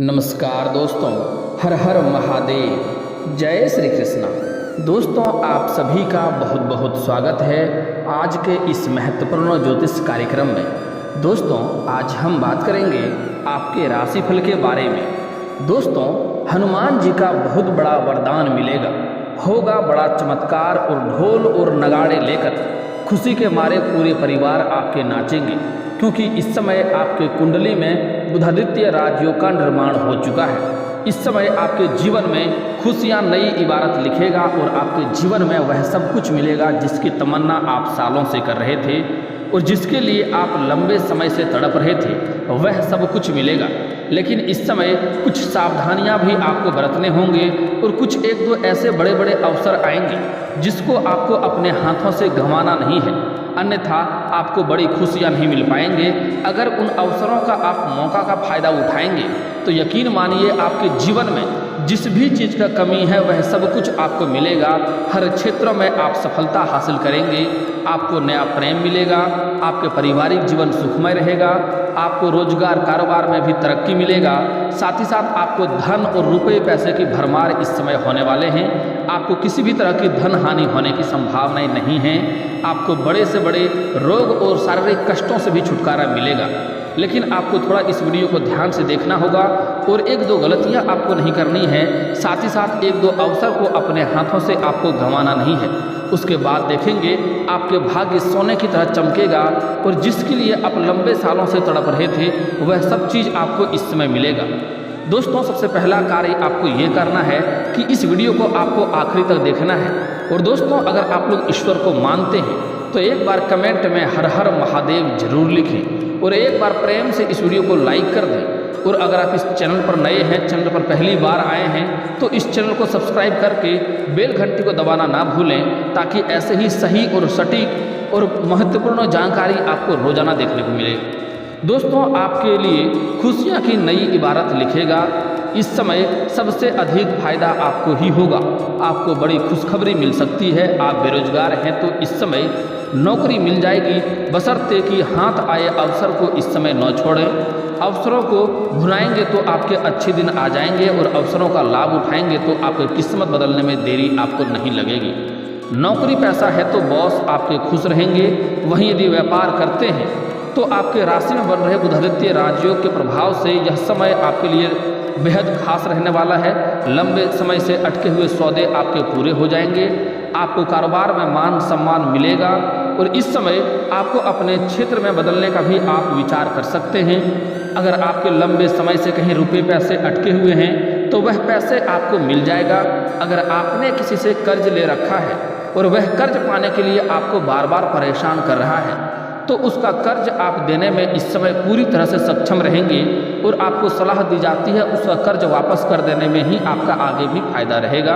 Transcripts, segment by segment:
नमस्कार दोस्तों, हर हर महादेव, जय श्री कृष्णा। दोस्तों, आप सभी का बहुत बहुत स्वागत है आज के इस महत्वपूर्ण ज्योतिष कार्यक्रम में। दोस्तों, आज हम बात करेंगे आपके राशिफल के बारे में। दोस्तों, हनुमान जी का बहुत बड़ा वरदान मिलेगा, होगा बड़ा चमत्कार और ढोल और नगाड़े लेकर खुशी के मारे पूरे परिवार आपके नाचेंगे, क्योंकि इस समय आपके कुंडली में बुधादित्य राजयोग का निर्माण हो चुका है। इस समय आपके जीवन में खुशियां नई इबारत लिखेगा और आपके जीवन में वह सब कुछ मिलेगा जिसकी तमन्ना आप सालों से कर रहे थे और जिसके लिए आप लंबे समय से तड़प रहे थे, वह सब कुछ मिलेगा। लेकिन इस समय कुछ सावधानियां भी आपको बरतने होंगे और कुछ एक दो ऐसे बड़े बड़े अवसर आएंगे जिसको आपको अपने हाथों से गंवाना नहीं है, अन्यथा आपको बड़ी खुशियां नहीं मिल पाएंगे। अगर उन अवसरों का आप मौका का फायदा उठाएंगे तो यकीन मानिए आपके जीवन में जिस भी चीज़ का कमी है वह सब कुछ आपको मिलेगा। हर क्षेत्र में आप सफलता हासिल करेंगे, आपको नया प्रेम मिलेगा, आपके पारिवारिक जीवन सुखमय रहेगा, आपको रोजगार कारोबार में भी तरक्की मिलेगा। साथ ही साथ आपको धन और रुपए पैसे की भरमार इस समय होने वाले हैं। आपको किसी भी तरह की धन हानि होने की संभावनाएं नहीं हैं। आपको बड़े से बड़े रोग और शारीरिक कष्टों से भी छुटकारा मिलेगा। लेकिन आपको थोड़ा इस वीडियो को ध्यान से देखना होगा और एक दो गलतियां आपको नहीं करनी है। साथ ही साथ एक दो अवसर को अपने हाथों से आपको गंवाना नहीं है। उसके बाद देखेंगे आपके भाग्य सोने की तरह चमकेगा और जिसके लिए आप लंबे सालों से तड़प रहे थे वह सब चीज़ आपको इस समय मिलेगा। दोस्तों, सबसे पहला कार्य आपको ये करना है कि इस वीडियो को आपको आखिरी तक देखना है। और दोस्तों, अगर आप लोग ईश्वर को मानते हैं तो एक बार कमेंट में हर हर महादेव जरूर लिखें और एक बार प्रेम से इस वीडियो को लाइक कर दें। और अगर आप इस चैनल पर नए हैं, चैनल पर पहली बार आए हैं, तो इस चैनल को सब्सक्राइब करके बेल घंटी को दबाना ना भूलें, ताकि ऐसे ही सही और सटीक और महत्वपूर्ण जानकारी आपको रोजाना देखने को मिले। दोस्तों, आपके लिए खुशियां की नई इबारत लिखेगा। इस समय सबसे अधिक फायदा आपको ही होगा। आपको बड़ी खुशखबरी मिल सकती है। आप बेरोजगार हैं तो इस समय नौकरी मिल जाएगी, बशर्ते कि हाथ आए अवसर को इस समय न छोड़ें। अवसरों को भुनाएंगे तो आपके अच्छे दिन आ जाएंगे और अवसरों का लाभ उठाएंगे तो आपकी किस्मत बदलने में देरी आपको नहीं लगेगी। नौकरी पैसा है तो बॉस आपके खुश रहेंगे। वहीं यदि व्यापार करते हैं तो आपके राशि में बन रहे बुधादित्य राजयोग के प्रभाव से यह समय आपके लिए बेहद खास रहने वाला है। लंबे समय से अटके हुए सौदे आपके पूरे हो जाएंगे। आपको कारोबार में मान सम्मान मिलेगा और इस समय आपको अपने क्षेत्र में बदलने का भी आप विचार कर सकते हैं। अगर आपके लंबे समय से कहीं रुपए पैसे अटके हुए हैं तो वह पैसे आपको मिल जाएगा। अगर आपने किसी से कर्ज ले रखा है और वह कर्ज पाने के लिए आपको बार बार परेशान कर रहा है तो उसका कर्ज आप देने में इस समय पूरी तरह से सक्षम रहेंगे और आपको सलाह दी जाती है उसका कर्ज वापस कर देने में ही आपका आगे भी फायदा रहेगा।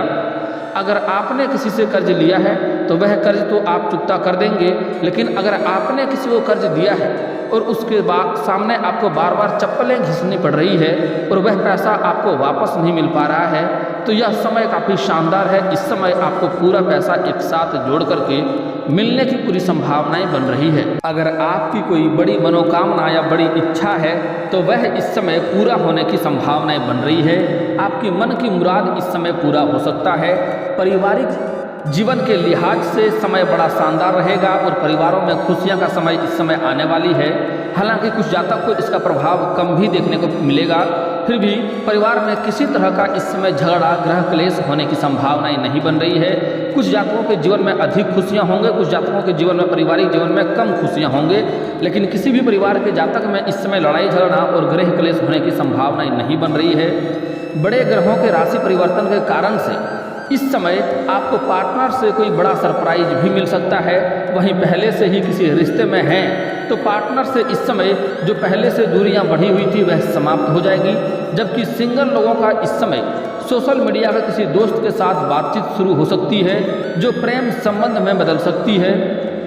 अगर आपने किसी से कर्ज लिया है तो वह कर्ज तो आप चुकता कर देंगे, लेकिन अगर आपने किसी को कर्ज दिया है और उसके बाद सामने आपको बार बार चप्पलें घिसनी पड़ रही है और वह पैसा आपको वापस नहीं मिल पा रहा है तो यह समय काफ़ी शानदार है। इस समय आपको पूरा पैसा एक साथ जोड़ करके मिलने की पूरी संभावनाएं बन रही है। अगर आपकी कोई बड़ी मनोकामना या बड़ी इच्छा है तो वह इस समय पूरा होने की संभावनाएं बन रही है। आपकी मन की मुराद इस समय पूरा हो सकता है। पारिवारिक जीवन के लिहाज से समय बड़ा शानदार रहेगा और परिवारों में खुशियां का समय इस समय आने वाली है। हालांकि कुछ जातक को इसका प्रभाव कम भी देखने को मिलेगा, फिर भी परिवार में किसी तरह का इस समय झगड़ा ग्रह क्लेश होने की संभावनाएं नहीं बन रही है। कुछ जातकों के जीवन में अधिक खुशियां होंगे, कुछ जातकों के जीवन में पारिवारिक जीवन में कम खुशियां होंगे, लेकिन किसी भी परिवार के जातक में इस समय लड़ाई झगड़ा और ग्रह क्लेश होने की संभावनाएं नहीं बन रही है। बड़े ग्रहों के राशि परिवर्तन के कारण से इस समय आपको पार्टनर से कोई बड़ा सरप्राइज भी मिल सकता है। वहीं पहले से ही किसी रिश्ते में हैं तो पार्टनर से इस समय जो पहले से दूरियां बढ़ी हुई थी वह समाप्त हो जाएगी। जबकि सिंगल लोगों का इस समय सोशल मीडिया पर किसी दोस्त के साथ बातचीत शुरू हो सकती है जो प्रेम संबंध में बदल सकती है।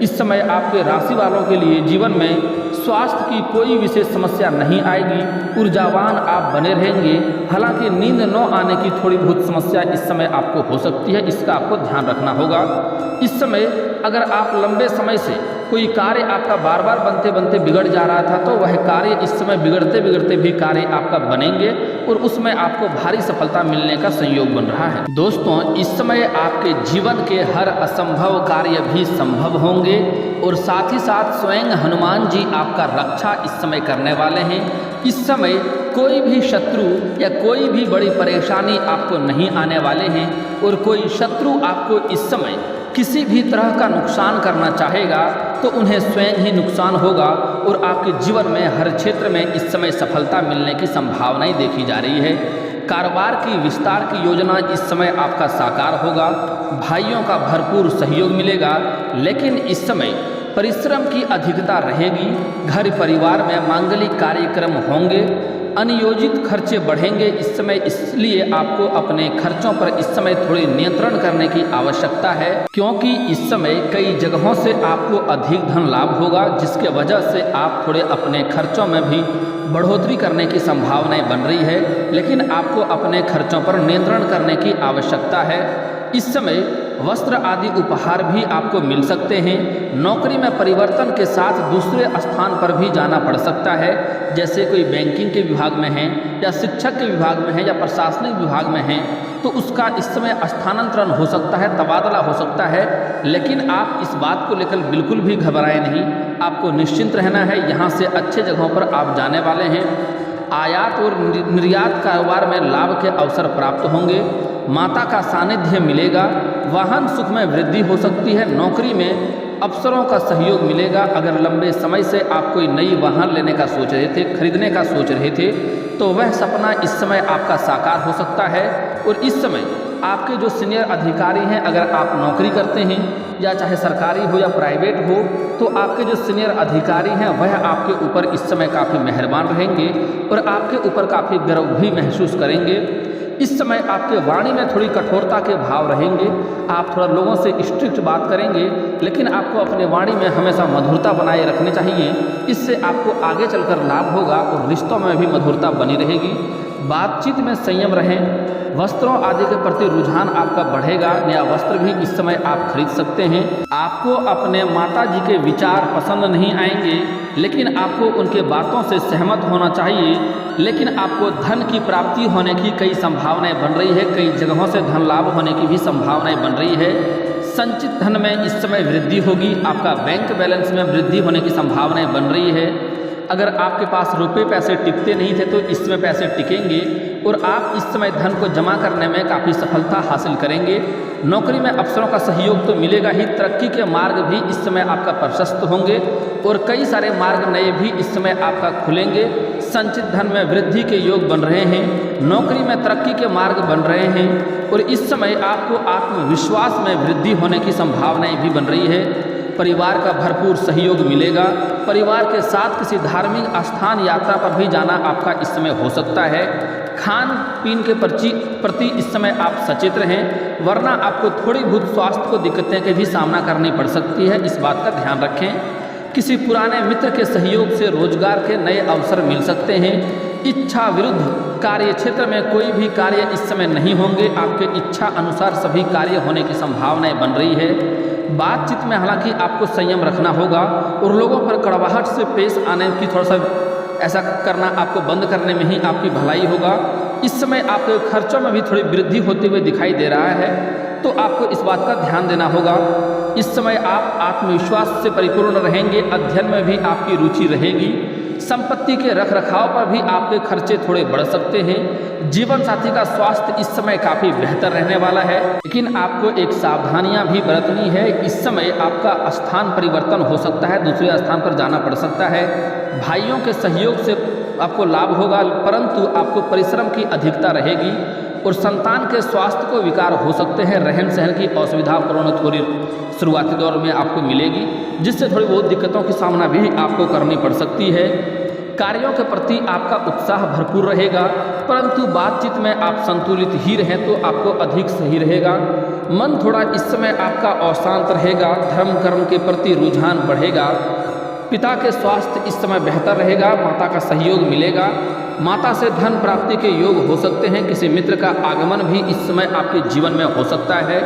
इस समय आपके राशि वालों के लिए जीवन में स्वास्थ्य की कोई विशेष समस्या नहीं आएगी। ऊर्जावान आप बने रहेंगे। हालांकि नींद न आने की थोड़ी बहुत समस्या इस समय आपको हो सकती है, इसका आपको ध्यान रखना होगा। इस समय अगर आप लंबे समय से कोई कार्य आपका बार बार बनते बनते बिगड़ जा रहा था, तो वह कार्य इस समय बिगड़ते बिगड़ते भी कार्य आपका बनेंगे और उसमें आपको भारी सफलता मिलने का संयोग बन रहा है। दोस्तों, इस समय आपके जीवन के हर असंभव कार्य भी संभव होंगे और साथ ही साथ स्वयं हनुमान जी आपका रक्षा इस समय करने वाले हैं। इस समय कोई भी शत्रु या कोई भी बड़ी परेशानी आपको नहीं आने वाले हैं और कोई शत्रु आपको इस समय किसी भी तरह का नुकसान करना चाहेगा तो उन्हें स्वयं ही नुकसान होगा और आपके जीवन में हर क्षेत्र में इस समय सफलता मिलने की संभावनाएं देखी जा रही है। कारोबार की विस्तार की योजना इस समय आपका साकार होगा, भाइयों का भरपूर सहयोग मिलेगा, लेकिन इस समय परिश्रम की अधिकता रहेगी। घर परिवार में मांगलिक कार्यक्रम होंगे, अनियोजित खर्चे बढ़ेंगे इस समय, इसलिए आपको अपने खर्चों पर इस समय थोड़ी नियंत्रण करने की आवश्यकता है, क्योंकि इस समय कई जगहों से आपको अधिक धन लाभ होगा, जिसके वजह से आप थोड़े अपने खर्चों में भी बढ़ोतरी करने की संभावनाएं बन रही है, लेकिन आपको अपने खर्चों पर नियंत्रण करने की आवश्यकता है। इस समय वस्त्र आदि उपहार भी आपको मिल सकते हैं। नौकरी में परिवर्तन के साथ दूसरे स्थान पर भी जाना पड़ सकता है, जैसे कोई बैंकिंग के विभाग में है या शिक्षक के विभाग में है या प्रशासनिक विभाग में है, तो उसका इस समय स्थानांतरण हो सकता है, तबादला हो सकता है। लेकिन आप इस बात को लेकर बिल्कुल भी घबराएं नहीं, आपको निश्चिंत रहना है। यहाँ से अच्छे जगहों पर आप जाने वाले हैं। आयात और निर्यात कारोबार में लाभ के अवसर प्राप्त होंगे, माता का सानिध्य मिलेगा, वाहन सुख में वृद्धि हो सकती है, नौकरी में अफसरों का सहयोग मिलेगा। अगर लंबे समय से आप कोई नई वाहन लेने का सोच रहे थे, खरीदने का सोच रहे थे, तो वह सपना इस समय आपका साकार हो सकता है। और इस समय आपके जो सीनियर अधिकारी हैं, अगर आप नौकरी करते हैं या चाहे सरकारी हो या प्राइवेट हो, तो आपके जो सीनियर अधिकारी हैं वह आपके ऊपर इस समय काफ़ी मेहरबान रहेंगे और आपके ऊपर काफ़ी गर्व भी महसूस करेंगे। इस समय आपके वाणी में थोड़ी कठोरता के भाव रहेंगे, आप थोड़ा लोगों से स्ट्रिक्ट बात करेंगे, लेकिन आपको अपने वाणी में हमेशा मधुरता बनाए रखनी चाहिए। इससे आपको आगे चलकर लाभ होगा और रिश्तों में भी मधुरता बनी रहेगी। बातचीत में संयम रहें। वस्त्रों आदि के प्रति रुझान आपका बढ़ेगा, नया वस्त्र भी इस समय आप खरीद सकते हैं। आपको अपने माता जी के विचार पसंद नहीं आएंगे, लेकिन आपको उनके बातों से सहमत होना चाहिए। लेकिन आपको धन की प्राप्ति होने की कई संभावनाएं बन रही है, कई जगहों से धन लाभ होने की भी संभावनाएं बन रही है। संचित धन में इस समय वृद्धि होगी, आपका बैंक बैलेंस में वृद्धि होने की संभावनाएं बन रही है। अगर आपके पास रुपए पैसे टिकते नहीं थे तो इस समय पैसे टिकेंगे और आप इस समय धन को जमा करने में काफ़ी सफलता हासिल करेंगे। नौकरी में अफसरों का सहयोग तो मिलेगा ही, तरक्की के मार्ग भी इस समय आपका प्रशस्त होंगे और कई सारे मार्ग नए भी इस समय आपका खुलेंगे। संचित धन में वृद्धि के योग बन रहे हैं, नौकरी में तरक्की के मार्ग बन रहे हैं और इस समय आपको आत्मविश्वास में वृद्धि होने की संभावनाएं भी बन रही है। परिवार का भरपूर सहयोग मिलेगा। परिवार के साथ किसी धार्मिक स्थान यात्रा पर भी जाना आपका इस समय हो सकता है। खान पीन के प्रति इस समय आप सचेत रहें, वरना आपको थोड़ी बहुत स्वास्थ्य को दिक्कतें के भी सामना करनी पड़ सकती है, इस बात का ध्यान रखें। किसी पुराने मित्र के सहयोग से रोजगार के नए अवसर मिल सकते हैं। इच्छा विरुद्ध कार्य क्षेत्र में कोई भी कार्य इस समय नहीं होंगे, आपके इच्छा अनुसार सभी कार्य होने की संभावनाएं बन रही है। बातचीत में हालांकि आपको संयम रखना होगा और लोगों पर कड़वाहट से पेश आने की थोड़ा सा ऐसा करना आपको बंद करने में ही आपकी भलाई होगा। इस समय आपके खर्चों में भी थोड़ी वृद्धि होते हुए दिखाई दे रहा है, तो आपको इस बात का ध्यान देना होगा। इस समय आप आत्मविश्वास से परिपूर्ण रहेंगे, अध्ययन में भी आपकी रुचि रहेगी। संपत्ति के रख रखाव पर भी आपके खर्चे थोड़े बढ़ सकते हैं। जीवन साथी का स्वास्थ्य इस समय काफ़ी बेहतर रहने वाला है, लेकिन आपको एक सावधानियां भी बरतनी है। इस समय आपका स्थान परिवर्तन हो सकता है, दूसरे स्थान पर जाना पड़ सकता है। भाइयों के सहयोग से आपको लाभ होगा, परंतु आपको परिश्रम की अधिकता रहेगी और संतान के स्वास्थ्य को विकार हो सकते हैं। रहन सहन की असुविधा पूर्ण थोड़ी शुरुआती दौर में आपको मिलेगी, जिससे थोड़ी बहुत दिक्कतों की सामना भी आपको करनी पड़ सकती है। कार्यों के प्रति आपका उत्साह भरपूर रहेगा, परंतु बातचीत में आप संतुलित ही रहें तो आपको अधिक सही रहेगा। मन थोड़ा इस समय आपका अशांत रहेगा, धर्म कर्म के प्रति रुझान बढ़ेगा। पिता के स्वास्थ्य इस समय बेहतर रहेगा, माता का सहयोग मिलेगा। माता से धन प्राप्ति के योग हो सकते हैं। किसी मित्र का आगमन भी इस समय आपके जीवन में हो सकता है।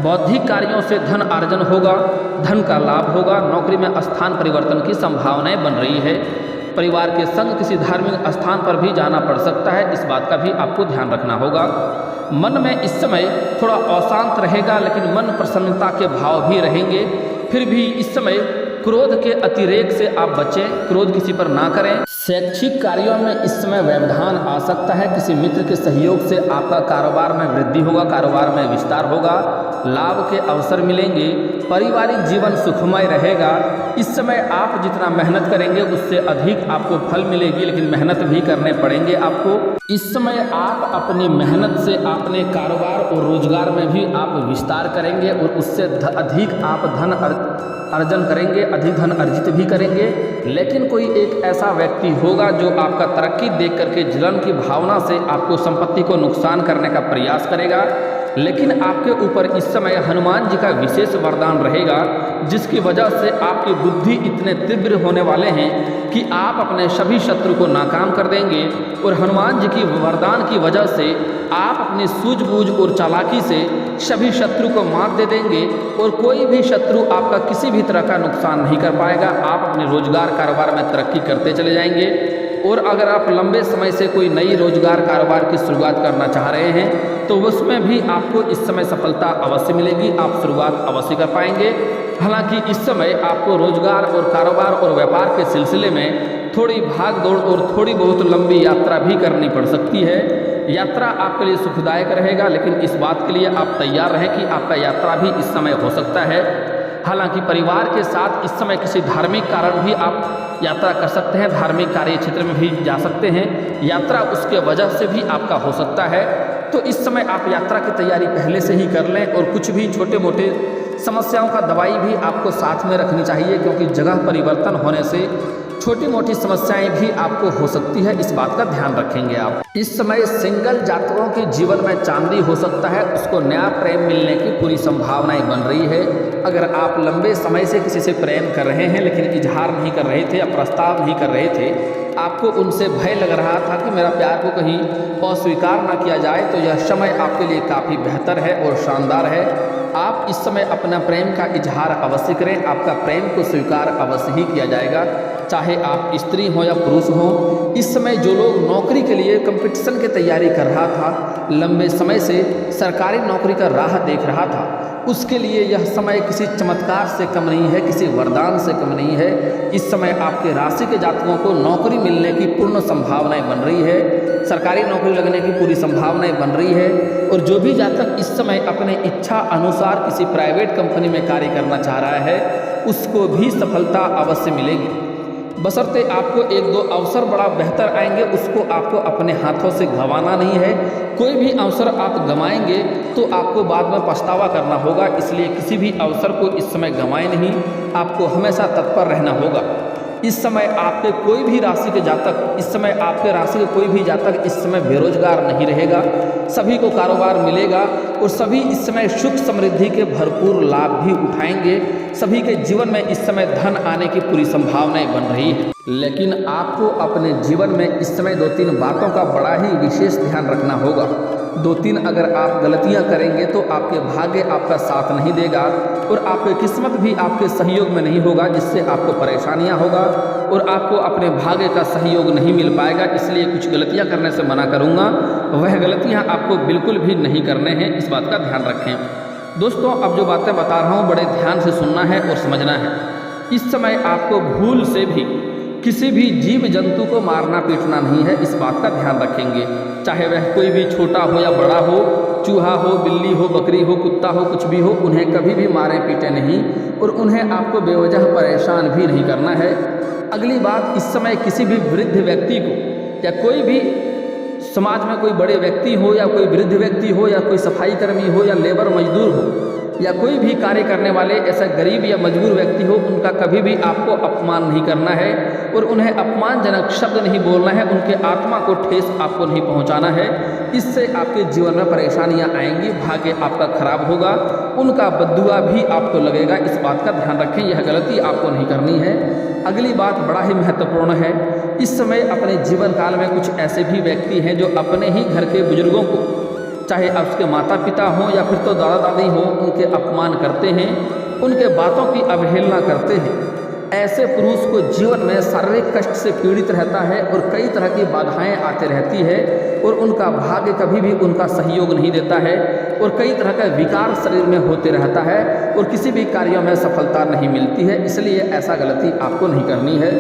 बौद्धिक कार्यों से धन अर्जन होगा, धन का लाभ होगा, नौकरी में स्थान परिवर्तन की संभावनाएं बन रही है। परिवार के संग किसी धार्मिक स्थान पर भी जाना पड़ सकता है, इस बात का भी आपको ध्यान रखना होगा। मन में इस समय थोड़ा अशांत रहेगा, लेकिन मन प्रसन्नता के भाव भी रहेंगे। फिर भी इस समय क्रोध के अतिरेक से आप बचें, क्रोध किसी पर ना करें। शैक्षिक कार्यों में इस समय व्यवधान आ सकता है, किसी मित्र के सहयोग से आपका कारोबार में वृद्धि होगा, कारोबार में विस्तार होगा, लाभ के अवसर मिलेंगे, पारिवारिक जीवन सुखमय रहेगा। इस समय आप जितना मेहनत करेंगे उससे अधिक आपको फल मिलेगी, लेकिन मेहनत भी करने पड़ेंगे आपको। इस समय आप अपनी मेहनत से अपने कारोबार और रोजगार में भी आप विस्तार करेंगे और उससे अधिक आप धन अर्जन करेंगे, अधिक धन अर्जित भी करेंगे। लेकिन कोई एक ऐसा व्यक्ति होगा जो आपका तरक्की देख करके जलन की भावना से आपको संपत्ति को नुकसान करने का प्रयास करेगा। लेकिन आपके ऊपर इस समय हनुमान जी का विशेष वरदान रहेगा, जिसकी वजह से आपकी बुद्धि इतने तीव्र होने वाले हैं कि आप अपने सभी शत्रु को नाकाम कर देंगे। और हनुमान जी की वरदान की वजह से आप अपनी सूझबूझ और चालाकी से सभी शत्रु को मात दे देंगे और कोई भी शत्रु आपका किसी भी तरह का नुकसान नहीं कर पाएगा। आप अपने रोजगार कारोबार में तरक्की करते चले जाएंगे। और अगर आप लंबे समय से कोई नई रोजगार कारोबार की शुरुआत करना चाह रहे हैं तो उसमें भी आपको इस समय सफलता अवश्य मिलेगी, आप शुरुआत अवश्य कर पाएंगे। हालांकि इस समय आपको रोजगार और कारोबार और व्यापार के सिलसिले में थोड़ी भाग दौड़ और थोड़ी बहुत लंबी यात्रा भी करनी पड़ सकती है। यात्रा आपके लिए सुखदायक रहेगा, लेकिन इस बात के लिए आप तैयार रहें कि आपका यात्रा भी इस समय हो सकता है। हालांकि परिवार के साथ इस समय किसी धार्मिक कारण भी आप यात्रा कर सकते हैं, धार्मिक कार्य क्षेत्र में भी जा सकते हैं, यात्रा उसके वजह से भी आपका हो सकता है। तो इस समय आप यात्रा की तैयारी पहले से ही कर लें और कुछ भी छोटे मोटे समस्याओं का दवाई भी आपको साथ में रखनी चाहिए, क्योंकि जगह परिवर्तन होने से छोटी मोटी समस्याएं भी आपको हो सकती है, इस बात का ध्यान रखेंगे आप। इस समय सिंगल जातकों के जीवन में चांदी हो सकता है, उसको नया प्रेम मिलने की पूरी संभावनाएं बन रही है। अगर आप लंबे समय से किसी से प्रेम कर रहे हैं लेकिन इजहार नहीं कर रहे थे या प्रस्ताव नहीं कर रहे थे, आपको उनसे भय लग रहा था कि मेरा प्यार को कहीं अस्वीकार ना किया जाए, तो यह समय आपके लिए काफ़ी बेहतर है और शानदार है। आप इस समय अपना प्रेम का इजहार अवश्य करें, आपका प्रेम को स्वीकार अवश्य ही किया जाएगा, चाहे आप स्त्री हो या पुरुष हो। इस समय जो लोग नौकरी के लिए कंपटीशन की तैयारी कर रहा था, लंबे समय से सरकारी नौकरी का राह देख रहा था, उसके लिए यह समय किसी चमत्कार से कम नहीं है, किसी वरदान से कम नहीं है। इस समय आपके राशि के जातकों को नौकरी मिलने की पूर्ण संभावनाएं बन रही है, सरकारी नौकरी लगने की पूरी संभावनाएं बन रही है। और जो भी जातक इस समय अपने इच्छा अनुसार किसी प्राइवेट कंपनी में कार्य करना चाह रहा है, उसको भी सफलता अवश्य मिलेगी, बशर्ते आपको एक दो अवसर बड़ा बेहतर आएंगे, उसको आपको अपने हाथों से गंवाना नहीं है। कोई भी अवसर आप गंवाएंगे तो आपको बाद में पछतावा करना होगा, इसलिए किसी भी अवसर को इस समय गंवाएं नहीं, आपको हमेशा तत्पर रहना होगा। इस समय आपके कोई भी राशि के जातक, इस समय आपके राशि के कोई भी जातक इस समय बेरोजगार नहीं रहेगा, सभी को कारोबार मिलेगा और सभी इस समय सुख समृद्धि के भरपूर लाभ भी उठाएंगे। सभी के जीवन में इस समय धन आने की पूरी संभावनाएं बन रही है। लेकिन आपको अपने जीवन में इस समय 2-3 बातों का बड़ा ही विशेष ध्यान रखना होगा। 2-3 अगर आप गलतियां करेंगे तो आपके भाग्य आपका साथ नहीं देगा और आपकी किस्मत भी आपके सहयोग में नहीं होगा, जिससे आपको परेशानियां होगा और आपको अपने भाग्य का सहयोग नहीं मिल पाएगा। इसलिए कुछ गलतियां करने से मना करूंगा, वह गलतियां आपको बिल्कुल भी नहीं करने हैं, इस बात का ध्यान रखें। दोस्तों, अब जो बातें बता रहा हूँ बड़े ध्यान से सुनना है और समझना है। इस समय आपको भूल से भी किसी भी जीव जंतु को मारना पीटना नहीं है, इस बात का ध्यान रखेंगे। चाहे वह कोई भी छोटा हो या बड़ा हो, चूहा हो, बिल्ली हो, बकरी हो, कुत्ता हो, कुछ भी हो, उन्हें कभी भी मारे पीटे नहीं और उन्हें आपको बेवजह परेशान भी नहीं करना है। अगली बात, इस समय किसी भी वृद्ध व्यक्ति को या कोई भी समाज में कोई बड़े व्यक्ति हो या कोई वृद्ध व्यक्ति हो या कोई सफाई कर्मी हो या लेबर मजदूर हो या कोई भी कार्य करने वाले ऐसा गरीब या मजबूर व्यक्ति हो, उनका कभी भी आपको अपमान नहीं करना है और उन्हें अपमानजनक शब्द नहीं बोलना है, उनके आत्मा को ठेस आपको नहीं पहुंचाना है। इससे आपके जीवन में परेशानियां आएंगी, भाग्य आपका खराब होगा, उनका बद्दुआ भी आपको लगेगा, इस बात का ध्यान रखें, यह गलती आपको नहीं करनी है। अगली बात बड़ा ही महत्वपूर्ण है, इस समय अपने जीवन काल में कुछ ऐसे भी व्यक्ति हैं जो अपने ही घर के बुजुर्गों को चाहे उसके माता पिता हों या फिर तो दादा दादी हों, उनके अपमान करते हैं, उनके बातों की अवहेलना करते हैं। ऐसे पुरुष को जीवन में शारीरिक कष्ट से पीड़ित रहता है और कई तरह की बाधाएं आती रहती है और उनका भाग्य कभी भी उनका सहयोग नहीं देता है और कई तरह का विकार शरीर में होते रहता है और किसी भी कार्यों में सफलता नहीं मिलती है। इसलिए ऐसा गलती आपको नहीं करनी है।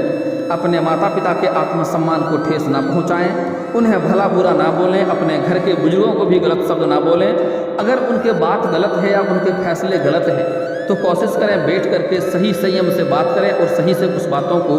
अपने माता पिता के आत्मसम्मान को ठेस ना पहुंचाएं, उन्हें भला बुरा ना बोलें, अपने घर के बुजुर्गों को भी गलत शब्द ना बोलें। अगर उनके बात गलत है या उनके फैसले गलत है तो कोशिश करें बैठ करके सही संयम से बात करें और सही से उस बातों को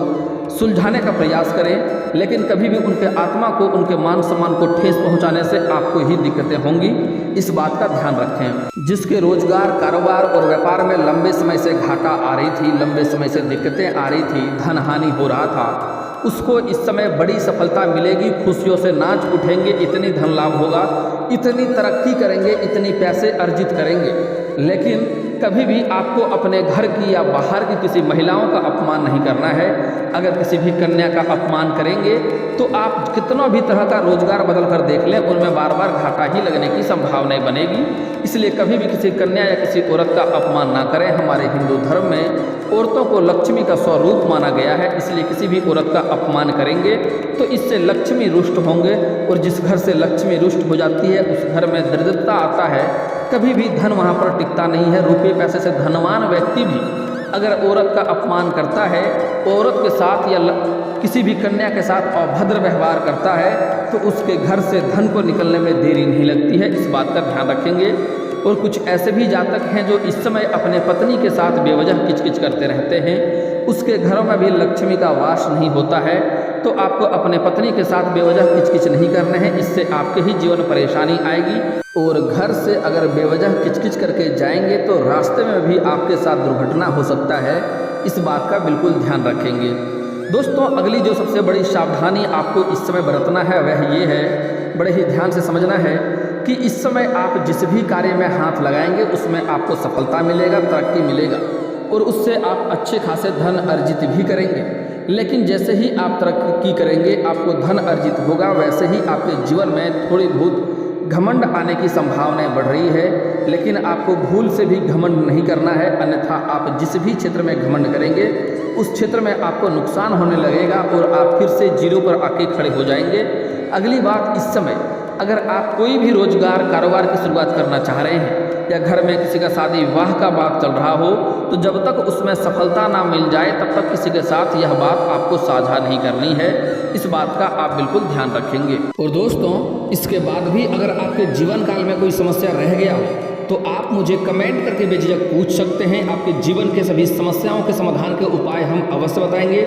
सुलझाने का प्रयास करें। लेकिन कभी भी उनके आत्मा को, उनके मान सम्मान को ठेस पहुंचाने से आपको ही दिक्कतें होंगी, इस बात का ध्यान रखें। जिसके रोजगार, कारोबार और व्यापार में लंबे समय से घाटा आ रही थी, लंबे समय से दिक्कतें आ रही थी, धन हानि हो रहा था, उसको इस समय बड़ी सफलता मिलेगी। खुशियों से नाच उठेंगे, इतनी धन लाभ होगा, इतनी तरक्की करेंगे, इतनी पैसे अर्जित करेंगे। लेकिन कभी भी आपको अपने घर की या बाहर की किसी महिलाओं का अपमान नहीं करना है। अगर किसी भी कन्या का अपमान करेंगे तो आप कितना भी तरह का रोजगार बदल कर देख लें, उनमें बार बार घाटा ही लगने की संभावना बनेगी। इसलिए कभी भी किसी कन्या या किसी औरत का अपमान ना करें। हमारे हिंदू धर्म में औरतों को लक्ष्मी का स्वरूप माना गया है, इसलिए किसी भी औरत का अपमान करेंगे तो इससे लक्ष्मी रुष्ट होंगे और जिस घर से लक्ष्मी रुष्ट हो जाती है उस घर में दरिद्रता आता है, कभी भी धन वहाँ पर टिकता नहीं है। रुपये पैसे से धनवान व्यक्ति भी अगर औरत का अपमान करता है, औरत के साथ या किसी भी कन्या के साथ अभद्र व्यवहार करता है तो उसके घर से धन को निकलने में देरी नहीं लगती है। इस बात का ध्यान रखेंगे। और कुछ ऐसे भी जातक हैं जो इस समय अपने पत्नी के साथ बेवजह किचकिच करते रहते हैं, उसके घरों में भी लक्ष्मी का वास नहीं होता है। तो आपको अपने पत्नी के साथ बेवजह किचकिच नहीं करने हैं, इससे आपके ही जीवन परेशानी आएगी। और घर से अगर बेवजह किचकिच करके जाएंगे तो रास्ते में भी आपके साथ दुर्घटना हो सकता है। इस बात का बिल्कुल ध्यान रखेंगे। दोस्तों, अगली जो सबसे बड़ी सावधानी आपको इस समय बरतना है वह ये है, बड़े ही ध्यान से समझना है कि इस समय आप जिस भी कार्य में हाथ लगाएंगे उसमें आपको सफलता मिलेगा, तरक्की मिलेगा और उससे आप अच्छे खासे धन अर्जित भी करेंगे। लेकिन जैसे ही आप तरक्की करेंगे, आपको धन अर्जित होगा, वैसे ही आपके जीवन में थोड़ी बहुत घमंड आने की संभावनाएं बढ़ रही है। लेकिन आपको भूल से भी घमंड नहीं करना है, अन्यथा आप जिस भी क्षेत्र में घमंड करेंगे उस क्षेत्र में आपको नुकसान होने लगेगा और आप फिर से जीरो पर आके खड़े हो जाएंगे। अगली बात, इस समय अगर आप कोई भी रोजगार, कारोबार की शुरुआत करना चाह रहे हैं या घर में किसी का शादी विवाह का बात चल रहा हो, तो जब तक उसमें सफलता ना मिल जाए तब तक किसी के साथ यह बात आपको साझा नहीं करनी है। इस बात का आप बिल्कुल ध्यान रखेंगे। और दोस्तों, इसके बाद भी अगर आपके जीवन काल में कोई समस्या रह गया हो तो आप मुझे कमेंट करके बेझिझक पूछ सकते हैं। आपके जीवन के सभी समस्याओं के समाधान के उपाय हम अवश्य बताएंगे,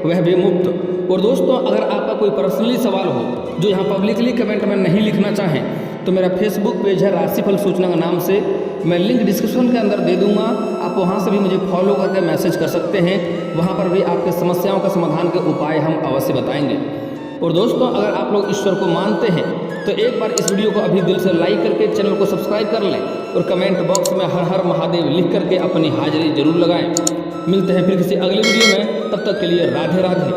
वह भी मुफ्त। और दोस्तों, अगर आपका कोई पर्सनली सवाल हो जो यहाँ पब्लिकली कमेंट में नहीं लिखना चाहें तो मेरा फेसबुक पेज है राशिफल सूचना के नाम से, मैं लिंक डिस्क्रिप्शन के अंदर दे दूंगा। आप वहां से भी मुझे फॉलो करके मैसेज कर सकते हैं, वहां पर भी आपके समस्याओं का समाधान के उपाय हम अवश्य बताएंगे। और दोस्तों, अगर आप लोग ईश्वर को मानते हैं तो एक बार इस वीडियो को अभी दिल से लाइक करके चैनल को सब्सक्राइब कर लें और कमेंट बॉक्स में हर हर महादेव लिख करके अपनी हाजिरी जरूर लगाएं। मिलते हैं फिर किसी अगले वीडियो में, तब तक के लिए राधे राधे।